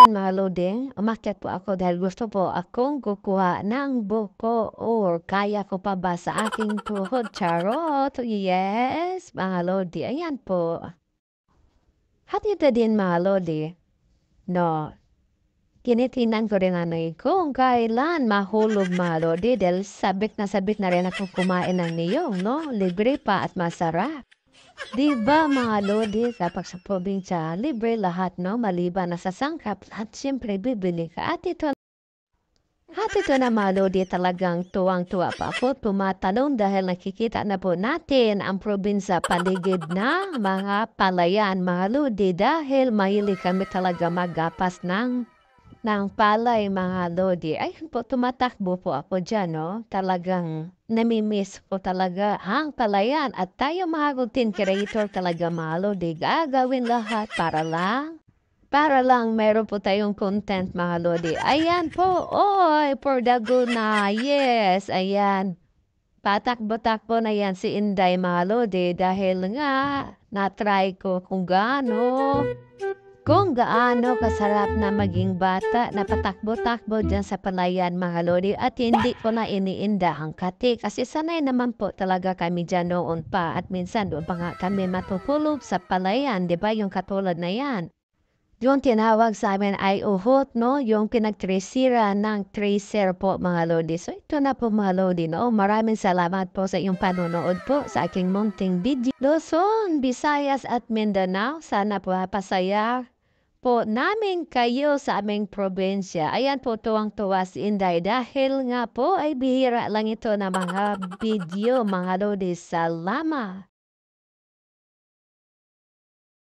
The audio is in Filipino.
Ayan mga lodeng, umakyat po ako dahil gusto po akong kukuha ng buko or kaya ko pa ba sa aking tuhod? Charot! Yes, mga lodi. Ayan po. Hatid na din mga lodi. No, kinitinan ko rin kung kailan mahulog mga lodi dahil sabik na rin ako kumain ng niyong, no? Libre pa at masarap. Di ba mga lodi, kapag sa probinsya, libre lahat, no? Maliban na sa sangkap at siyempre bibili ka. At ito na mga lodi talagang tuwang-tuwa pa ako tumatalon dahil nakikita na po natin ang probinsya paligid ng mga palayan mga lodi dahil mahilig kami talaga magapas ng palay mga lodi. Ay po, tumatakbo po ako dyan, no? Talagang namimiss ko talaga ang palayan at tayo mga content creator talaga mga lodi. Gagawin lahat para lang meron po tayong content mga lodi. Ayan po, oy, for the good na, yes, ayan. Patakbo-takbo na yan si Inday mga lodi dahil nga na-try ko kung gaano kasarap na maging bata na patakbo-takbo dyan sa palayan mga lodi at hindi ko na iniinda ang kati kasi sanay naman po talaga kami dyan noon pa at minsan doon pa nga kami matutulog sa palayan, di ba yung katulad na yan. Yung tinawag sa amin ay uhot, no? Yung pinagtresira ng tracer po, mga lodi. So, ito na po, mga lodi, no? Maraming salamat po sa iyong panonood po sa aking munting video. Luzon, Visayas at Mindanao, sana po pasaya po namin kayo sa aming probinsya. Ayan po, tuwang-tuwa si Inday dahil nga po ay bihira lang ito na mga video, mga lodi. Salamat!